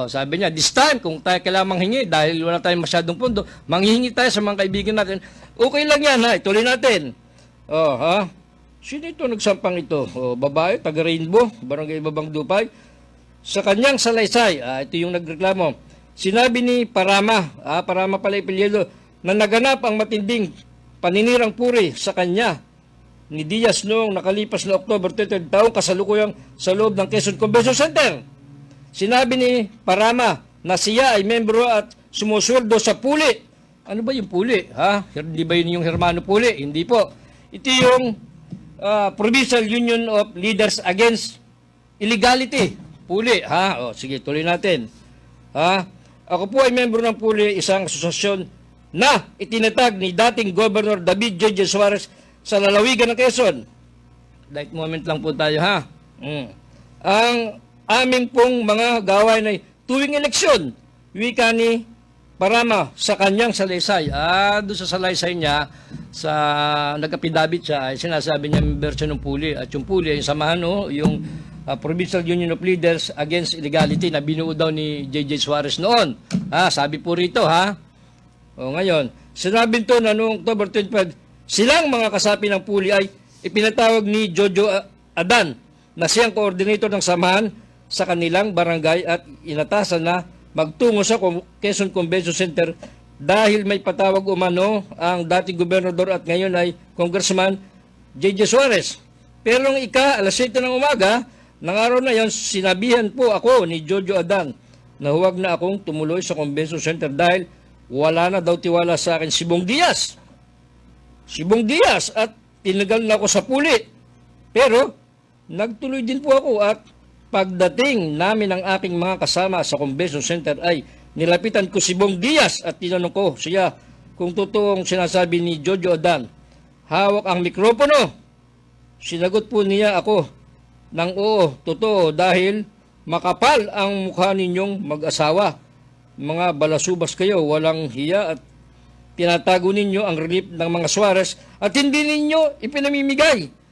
sabi niya, this time, kung tayo kailangan manghingi, dahil wala tayong masyadong pondo, manghihingi tayo sa mga kaibigan natin. Okay lang yan, ituloy natin. Sino ito nagsampang ito? Babae, taga Rainbow, Barangay Ibabang Dupay. Sa kanyang salaysay, ito yung nagreklamo. Sinabi ni Parama, Parama pala Ipilyedo, na naganap ang matinding paninirang puri sa kanya ni Diaz noong nakalipas na October 3 taong kasalukuyang sa loob ng Quezon Convention Center. Sinabi ni Parama na siya ay membro at sumusweldo sa puli. Ano ba yung puli? Hindi ba yun yung Hermano Puli? Hindi po. Ito yung Provincial Union of Leaders Against Illegality. Puli. Sige, tuloy natin. Ako po ay membro ng puli, isang asosasyon na itinatag ni dating Governor David J. Suarez sa lalawigan ng Quezon. Light moment lang po tayo, Ang aming pong mga gawain ay tuwing eleksyon, wika ni Parama sa kanyang salaysay. Doon sa salaysay niya, sa nag-apidabit siya, ay sinasabi niya member siya ng puli. At yung puli ay samahan, yung Provincial Union of Leaders Against Illegality na binuo daw ni J.J. Suarez noon. Sabi po rito, ngayon, sinabi ito na noong October 25, silang mga kasapi ng puli ay ipinatawag ni Jojo Adan na siyang coordinator ng samahan sa kanilang barangay at inatasan na magtungo sa Quezon Convention Center dahil may patawag umano ang dating gobernador at ngayon ay Congressman J.J. Suarez. Pero nung alas 7 ng umaga, ng araw na yon, sinabihan po ako ni Jojo Adan na huwag na akong tumuloy sa Convention Center dahil wala na daw tiwala sa akin si Bong Diaz. Si Bong Diaz at tinagal na ako sa puli. Pero nagtuloy din po ako at pagdating namin ng aking mga kasama sa Convention Center ay nilapitan ko si Bong Diaz at tinanong ko siya kung totoong sinasabi ni Jojo Adan. Hawak ang mikropono. Sinagot po niya ako ng oo, totoo dahil makapal ang mukha ninyong mag-asawa. Mga balasubas kayo, walang hiya at tinatago ninyo ang relief ng mga Suarez at hindi ninyo ipinamimigay.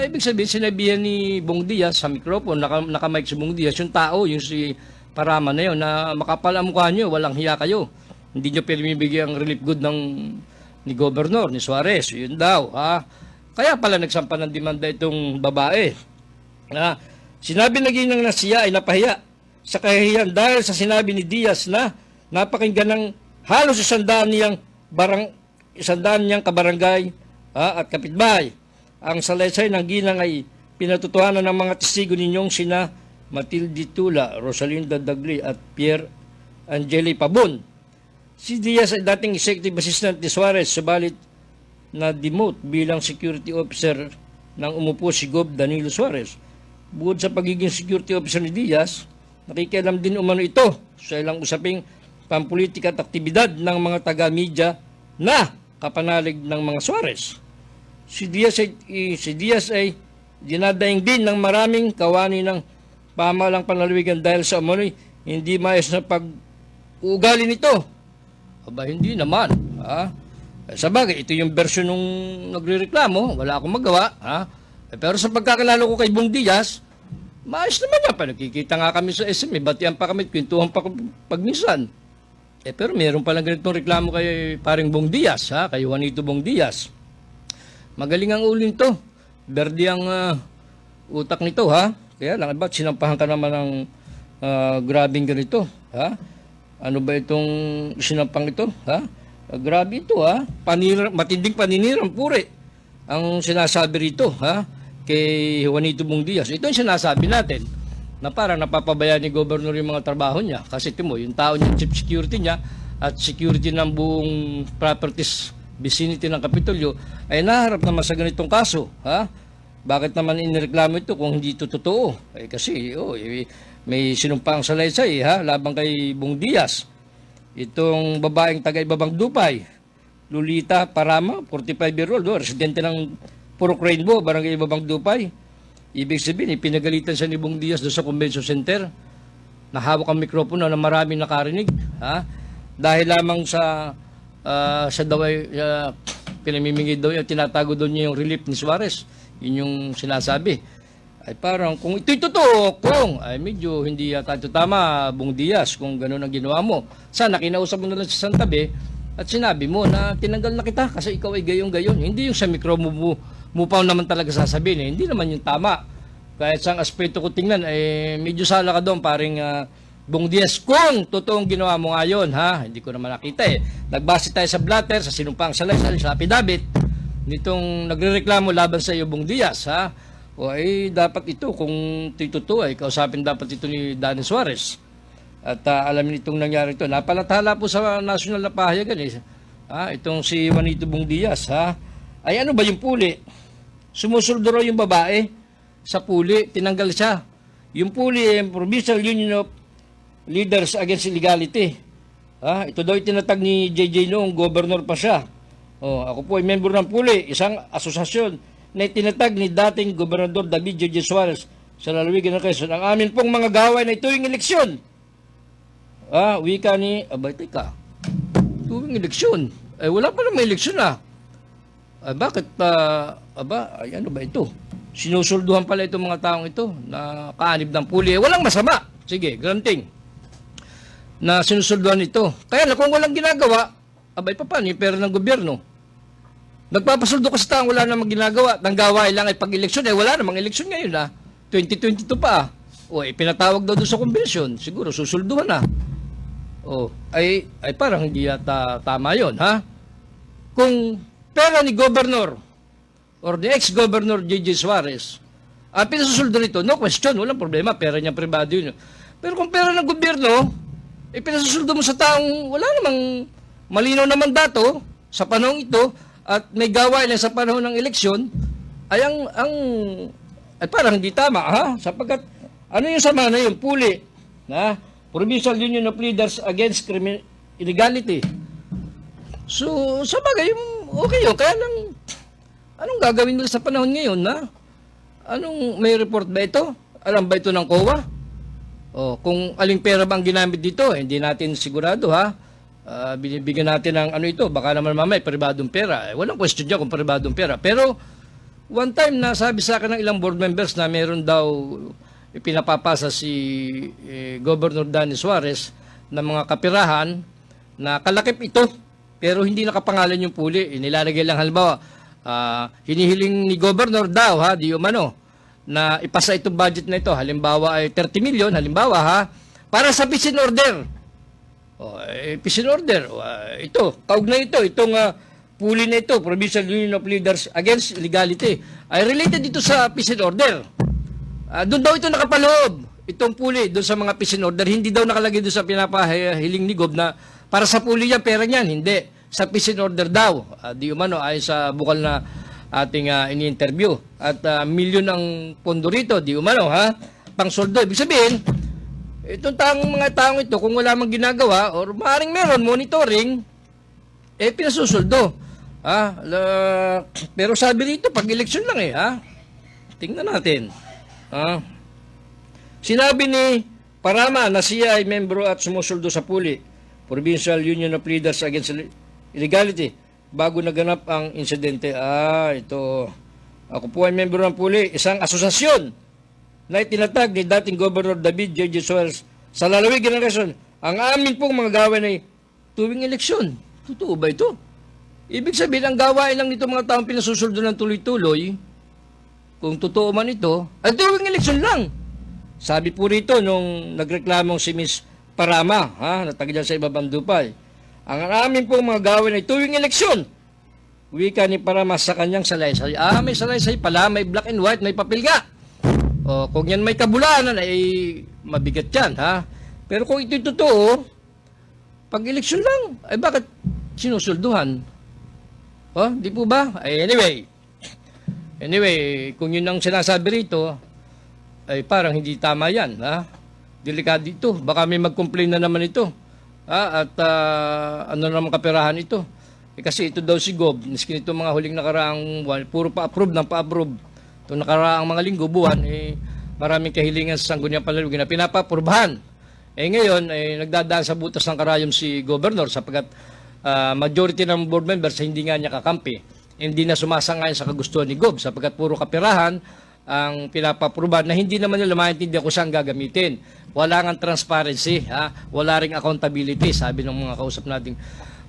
Ibig sabihin, sinabihan ni Bong Diaz sa mikropono, nakamike si Bong Diaz, yung tao, yung si Parama na yun, na makapal ang mukha nyo, walang hiya kayo. Hindi nyo pinamimigay ang relief good ni Governor, ni Suarez, yun daw. Kaya pala nagsampa ng demanda itong babae. Sinabi na ginang na siya ay napahiya sa kahihiyan dahil sa sinabi ni Diaz na napakinggan ng halos 100 niyang kabarangay at kapitbahay. ang salaysay ng ginang ay pinatutuhanan ng mga testigo ninyong sina Matilde Tula, Rosalinda Dagli at Pierre Angeli Pabon. Si Diaz ay dating executive assistant ni Suarez, subalit na demote bilang security officer nang umupo si Gob Danilo Suarez. Bukod sa pagiging security officer ni Diaz, nakikialam din umano ito sa ilang usaping pampolitika at aktibidad ng mga taga-media na kapanalig ng mga Suarez. Si Diaz ay dinadaing din ng maraming kawani ng pamahalang panlalawigan dahil sa umano'y hindi maayos na pag-uugali nito. Aba, hindi naman. Sa bagay, ito yung version nung nagre-reklamo, wala akong magawa. Pero sa pagkakalala ko kay Bong Diaz, maayos naman yan. Nakikita nga kami sa SM, batian pa kami, kwentuhan pa pagminsan. Pero meron palang ganitong reklamo kay paring Bong Diaz, kay Juanito Bong Diaz. Magaling ang ulin to. Berde ang utak nito, Kaya lang, ba't sinampahan ka naman ng grabing ganito, Ano ba itong sinampang ito, grabe ito, matinding paninirang puri ang sinasabi rito, kay Juanito Bong Diaz. Ito yung sinasabi natin na parang napapabayaan ni Governor yung mga trabaho niya. Kasi ito mo, yung tao niya, chief security niya at security ng buong properties vicinity ng Kapitolyo ay naharap naman sa ganitong kaso. Bakit naman inireklamo ito kung hindi ito totoo? Kasi may sinumpang salaysay laban kay Bong Diaz. Itong babaeng taga-Ibabang Dupay, Lolita Parama, 45-year-old, residente ng Purok Rainbow, barangay Ibabang Dupay. Ibig sabihin, pinagalitan siya ni Bong Diaz doon sa convention center. Nahawak ang mikropono na maraming nakarinig. Dahil lamang sa daw ay pinamimigay daw, tinatago daw niya yung relief ni Suarez. Yun yung sinasabi. Ay parang kung ito'y totoo, ay medyo hindi yata ito tama, Bong Diaz, kung gano'n ang ginawa mo. Sana kinausap mo na lang sa Santabi at sinabi mo na tinanggal na kita kasi ikaw ay gayong-gayon. Hindi yung sa mikro mo pa naman talaga sasabihin. Hindi naman yung tama. Kahit sa aspeto ko tingnan, medyo sala ka doon, paring Bong Diaz, kung totoong ginawa mo ngayon, hindi ko naman nakita Nagbase tayo sa blatter, sa sinumpang salaysay, sa affidavit, nitong nagrereklamo laban sa iyo, Bong Diaz, O dapat ito, kung ito'y totoo, kausapin dapat ito ni Danny Suarez. At alamin itong nangyari ito. Napalathala po sa national na pahayagan itong si Juanito Bong Diaz, Ay ano ba yung puli? Sumusuldo raw yung babae sa puli, tinanggal siya. Yung puli, Provincial Union of Leaders Against Illegality. Ito daw itinatag ni JJ noong governor pa siya. Ako po ay member ng puli, isang asosasyon na itinatag ni dating Gobernador David J. Suarez sa lalawigan ng Quezon. Ang amin pong mga gaway na tuwing eleksyon. Wika ni, teka, tuwing eleksyon. Wala pa naman eleksyon bakit, ano ba ito? Sinusulduhan pala itong mga taong ito na kaanib ng puli. Walang masama. Sige, granting. Na sinusulduhan ito. Kaya na kung walang ginagawa, paano yung pera ng gobyerno? Nagpapasuldo ka sa taong wala namang ginagawa. Nang gawain lang ay pag-eleksyon. Wala namang eleksyon ngayon 2022 pa. Pinatawag daw doon sa konbensyon. Siguro susulduhan na. Ay parang hindi yata tama yun, Kung pera ni Governor or the ex-Governor J.J. Suarez, pinasusuldo nito, no question, walang problema, pera niya pribado yun. Pero kung pera ng gobyerno, pinasusuldo mo sa taong wala namang malinaw na mandato sa panahon ito, at may gawain lang sa panahon ng eleksyon, ay parang hindi tama, sapagkat ano yung sama na yun? Puli, Provincial Union of Leaders Against Illegality. So, sa bagay, okay yun. Kaya lang, anong gagawin nila sa panahon ngayon, Anong, may report ba ito? Alam ba ito ng COA? Kung aling pera bang ginamit dito, hindi natin sigurado, binibigyan natin ng ito, baka naman mamay, pribadong pera. Walang question dyan kung pribadong pera. Pero, one time na sabi sa akin ng ilang board members na meron daw ipinapapasa si Governor Danny Suarez na mga kapirahan na kalakip ito, pero hindi nakapangalan yung puli. Nilalagay lang halimbawa, hinihiling ni Governor daw, di umano, na ipasa itong budget na ito. Halimbawa ay 30 million, halimbawa, para sa peace and order. Peace and order. Ito, kaugnay ito, itong puli na ito, Provincial Union of Leaders Against Illegality, ay related dito sa peace and order. Doon daw ito nakapaloob, itong puli, doon sa mga peace and order. Hindi daw nakalagay doon sa pinapahiling ni Gob na para sa puli yan, pera niyan. Hindi. Sa peace and order daw. Di umano, ay sa bukal na ating ini-interview. At milyon ang pondo rito, di umano, ha? Pang soldo. Ibig sabihin, itong mga taong ito, kung wala mang ginagawa, or maaaring meron, monitoring, pinasusoldo. Pero sabi rito, pag eleksyon lang ha? Tingnan natin. Sinabi ni Parama na siya ay membro at sumusuldo sa puli, Provincial Union of Leaders Against Illegality, bago naganap ang insidente. Ito. Ako po ay membro ng puli, isang asosasyon na itinatag ni dating Governor David J. Suarez sa lalawigan ng Quezon. Ang amin pong mga gawain ay tuwing eleksyon. Totoo ba ito? Ibig sabihin, ang gawain lang nito mga taong pinasusuldo ng tuloy-tuloy, kung totoo man ito, ay tuwing eleksyon lang. Sabi po rito nung nagreklamong si Miss Parama, na taga dyan sa Ibabang Dupay, ang amin pong mga gawain ay tuwing eleksyon. Wika ni Parama sa kanyang salaysay. May salaysay pala, may black and white, may papel nga. Kung yan may kabulanan, ay mabigat yan, Pero kung ito'y totoo, pag eleksyon lang, ay bakit sinusulduhan? Di po ba? Anyway, kung yun ang sinasabi rito, ay parang hindi tama yan, Delikado ito. Baka may mag-complain na naman ito. At ano naman kaperahan ito. Kasi ito daw si Gob, miskin ito mga huling nakaraang buwan, puro pa-approve ng pa-approve. Ito nakaraang mga linggo, buwan, maraming kahilingan sa Sangguniang Panlalawigan na pinapapurbahan. Ngayon, nagdadaan sa butas ng karayom si Governor sapagkat majority ng board members hindi nga niya kakampi. Hindi na sumasangayon sa kagustuhan ni Gob sapagkat puro kaperahan ang pinapapruban na hindi naman nila maintindihan kung saan gagamitin. Wala nga transparency, wala ring accountability, sabi ng mga kausap nating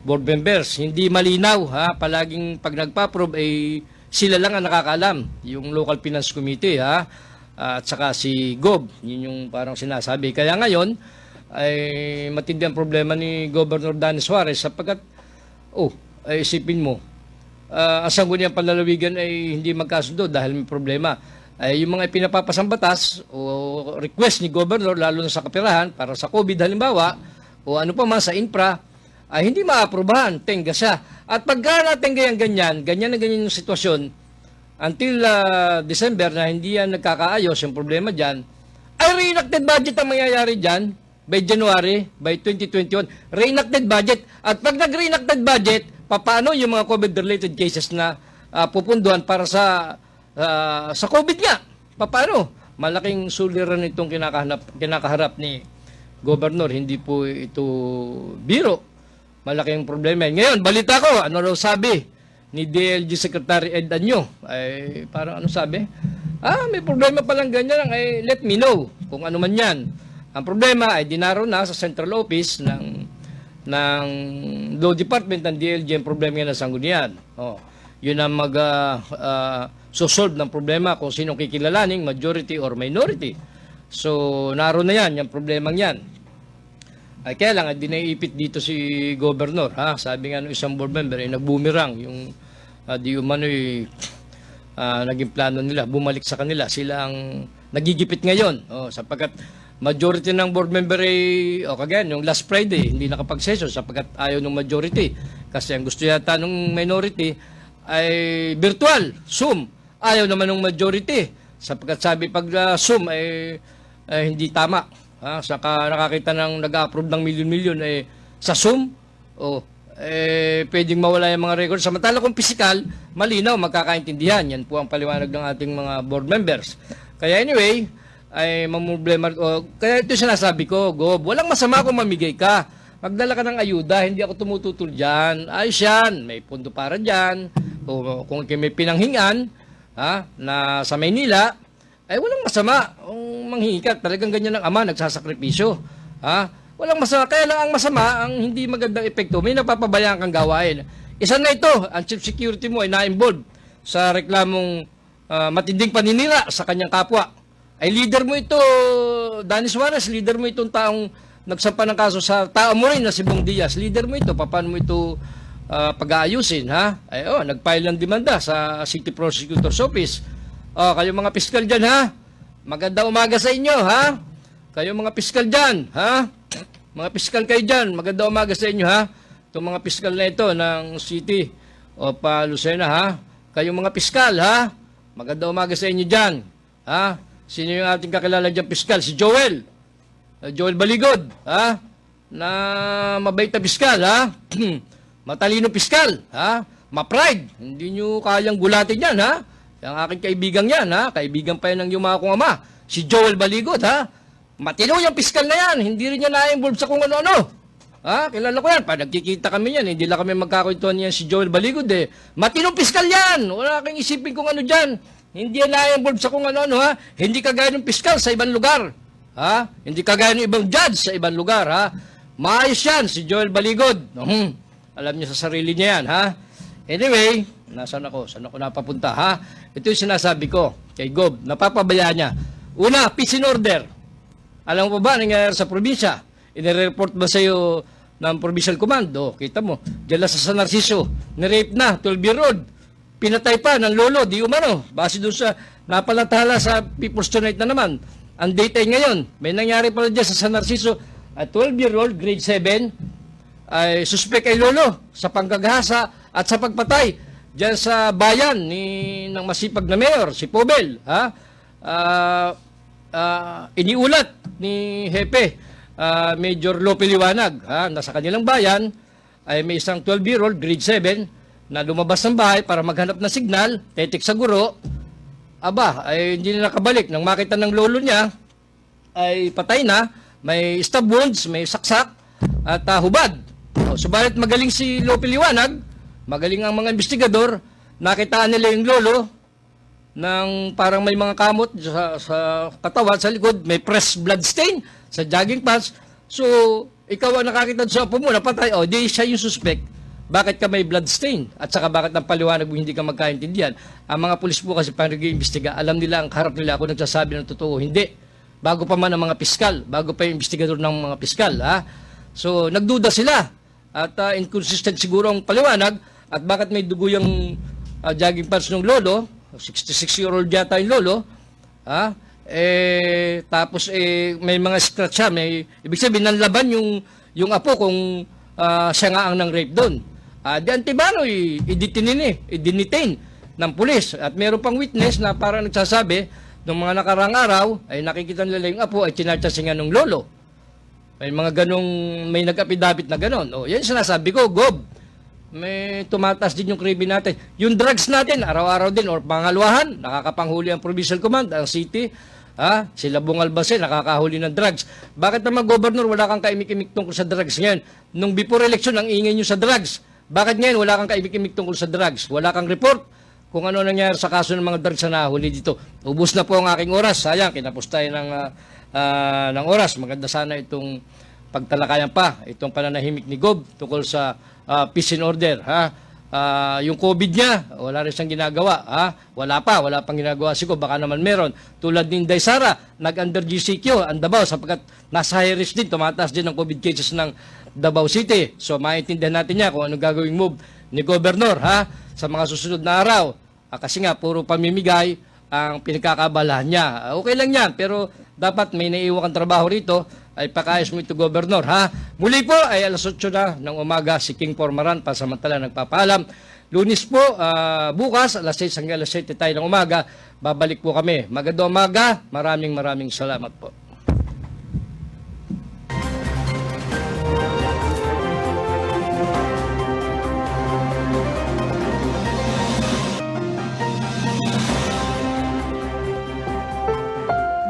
board members. Hindi malinaw, palaging pag nagpa-approve sila lang ang nakakaalam, yung local finance committee, at saka si Gob, yun yung parang sinasabi. Kaya ngayon, ay matindi ang problema ni Governor Danny Suarez sapagkat, isipin mo, ang Sangguniang Panlalawigan ay hindi magkasundo dahil may problema. Yung mga pinapapasang batas o request ni Governor, lalo na sa kapirahan, para sa COVID halimbawa, o ano pa man sa infra, ay hindi maaprubahan, tengga siya. At pagka natengga yan ganyan na ganyan yung sitwasyon, until December na hindi yan nagkakaayos, yung problema dyan, ay reenacted budget ang mangyayari dyan by January, by 2021, reenacted budget. At pag nag-reenacted budget, paano yung mga COVID-related cases na pupunduhan para sa COVID nga? Paano? Malaking suliran itong kinakaharap ni Governor. Hindi po ito biro. Malaking problema. Ngayon, balita ko, ano raw sabi ni DLG Secretary Ed Anyo? Ay, parang ano sabi? May problema palang ganyan. Let me know kung ano man yan. Ang problema ay dinaro na sa central office ng Law Department ng DLG ang problema yan ng Sanggunian. Yun ang solve ng problema kung sinong kikilalaning, majority or minority. So, naroon na yan, yung problemang yan. Ay kaya lang, di naiipit dito si Governor. Sabi nga ng isang board member, nag-boomerang yung di umano'y naging plano nila, bumalik sa kanila. Sila ang nagigipit ngayon. Sapagkat majority ng board member kagaya yung last Friday, hindi nakapag-session sapagkat ayaw ng majority. Kasi ang gusto yata ng minority ay virtual, Zoom. Ayaw naman ng majority. Sapagkat sabi pag Zoom ay hindi tama. Saka nakakita ng nag-approve ng milyon-milyon sa Zoom, pwedeng mawala yung mga record. Samantala kung physical, malinaw, magkakaintindihan. Yan po ang paliwanag ng ating mga board members. Kaya anyway, ay mamroblema. Kaya ito sinasabi ko, Gob, walang masama kung mamigay ka. Magdala ka ng ayuda, hindi ako tumututol dyan. Ayos yan, may pondo para dyan. Kung may pinanghingan na sa Maynila, ay walang masama. Kung manghingi ka, talagang ganyan ang ama, nagsasakripisyo. Walang masama. Kaya lang ang masama, ang hindi magandang epekto, may napapabayaan kang gawain. Isa na ito, ang chief security mo ay na-involved sa reklamong matinding paninira sa kanyang kapwa. Ay leader mo ito, Danny Suarez, leader mo itong taong nagsampa ng kaso sa tao mo rin na si Bong Diaz. Leader mo ito, paano mo ito pag-aayusin, ha? Ay, nag-file ng demanda sa City Prosecutor's Office. Kayong mga piskal dyan, ha? Magandang umaga sa inyo, ha? Kayong mga piskal dyan, ha? Mga piskal kayo dyan, magandang umaga sa inyo, ha? Itong mga piskal na ito ng City of Lucena, ha? Kayong mga piskal, ha? Magandang umaga sa inyo dyan, ha? Sino yung ating kakilala dyan piskal? Si Joel. Joel Baligod, ha? Na mabait na piskal, ha? Matalino piskal, ha? Ma-pride. Hindi nyo kayang gulatin yan, ha? Yung aking kaibigan yan, ha? Kaibigan pa yan ng yung mga kong ama. Si Joel Baligod, ha? Matino yung piskal na yan. Hindi rin niya na-involve sa kung ano-ano. Ha? Kilala ko yan. Pa nagkikita kami yan. Hindi lang kami magkakwentuhan yan si Joel Baligod, eh. Matinong piskal yan. Wala kang isipin kung ano dyan. Hindi yan na-involve sa kung ano-ano, ha? Hindi kagaya ng piskal sa ibang lugar. Ha? Hindi kagaya ng ibang judge sa ibang lugar, ha? Maayos yan, si Joel Baligod. Alam niya sa sarili niya yan, ha? Anyway, nasaan ako? Saan ako napapunta, ha? Ito yung sinasabi ko kay Gob. Napapabayaan niya. Una, peace in order. Alam mo ba nangyayari sa probinsya? Inireport ba sa'yo ng Provincial Command? Kita mo, dyan sa San Narciso, nirape na, 12-year-old. Pinatay pa ng lolo, di umano. Base doon sa napalathala sa People's Tonight na naman. Ang date ay ngayon, may nangyari pala dyan sa San Narciso, at 12-year-old, grade 7, ay suspect kay lolo sa panggagahasa at sa pagpatay dyan sa bayan ng masipag na mayor, si Pobel. Ha? Iniulat ni Hepe, Major Lope Liwanag, ha? Na sa kanilang bayan ay may isang 12-year-old, grade 7, na lumabas ng bahay para maghanap ng signal, tetik sa guro. Ay hindi na nakabalik. Nang makita ng lolo niya, ay patay na, may stab wounds, may saksak, at hubad. Subalit magaling si Lope Liwanag, magaling ang mga investigador, nakitaan nila yung lolo, ng parang may mga kamot sa katawan, sa likod, may fresh blood stain sa jogging pants. So, ikaw ang nakakita sa apo mo, napatay, di siya yung suspect. Bakit ka may blood stain? At saka bakit ng paliwanag mo hindi ka magkaintindihan? Ang mga pulis po kasi pang nag-iimbestiga, alam nila ang harap nila ako nagsasabi ng totoo. Hindi. Bago pa man ang mga piskal, bago pa yung investigador ng mga piskal. Ha? So, nagduda sila. At inconsistent siguro ang paliwanag. At bakit may dugo yung jogging pants ng lolo? 66-year-old yata yung lolo. Ha? Tapos may mga scratch siya. Ibig sabihin, nanlaban yung apo kung siya nga ang nang-rape doon. Di antibano, i-detain ng pulis. At meron pang witness na parang nagsasabi, nung mga nakarang araw, ay nakikita nila yung apo ay chinatsasingan ng lolo. May mga ganong, may nag-apidabit na ganon. Yan sinasabi ko, Gob. May tumataas din yung krimen natin. Yung drugs natin, araw-araw din, or pangalwahan, nakakapanghuli ang Provincial Command, ang city, sila Bungal Base, nakakahuli ng drugs. Bakit naman, Governor, wala kang kaimik-imik tungkol sa drugs ngayon? Nung before election, ang ingay nyo sa drugs. Bakit ngayon wala kang kaimik-imik tungkol sa drugs? Wala kang report kung ano nangyari sa kaso ng mga drugs na nahuli dito. Ubus na po ang aking oras. Sayang, kinapos tayo ng oras. Maganda sana itong pagtalakayan pa, itong pananahimik ni Gob tungkol sa peace and order. Yung COVID niya, wala rin siyang ginagawa. Wala pang ginagawa si Gob. Baka naman meron. Tulad ni Inday Sara, nag-under GCQ ang Davao sapagkat nasa high risk din, tumataas din ang COVID cases ng Davao City. So maintindihan natin niya kung anong gagawing move ni Governor sa mga susunod na araw. Kasi nga, puro pamimigay ang pinagkakabalahan niya. Okay lang yan, pero dapat may naiiwan kang trabaho rito, ay pakayos mo ito, Governor. Muli po ay alas 8 na ng umaga si King Formaran, pasamantala nagpapaalam. Lunes po, bukas, alas 6 hanggang alas 7 tayo ng umaga, babalik po kami. Magandang umaga, maraming salamat po.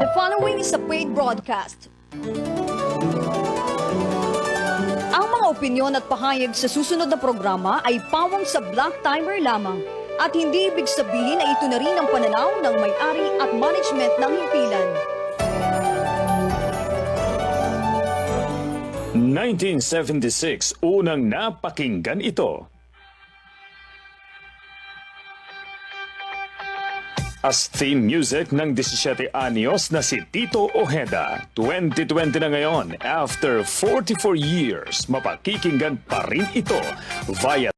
The following is a paid broadcast. Ang mga opinyon at pahayag sa susunod na programa ay pawang sa Black Timer lamang at hindi ibig sabihin na ito na rin ang pananaw ng may-ari at management ng himpilan. 1976, unang napakinggan ito. As theme music ng 17 anyos na si Tito Ojeda. 2020 na ngayon, after 44 years, mapakikinggan pa rin ito via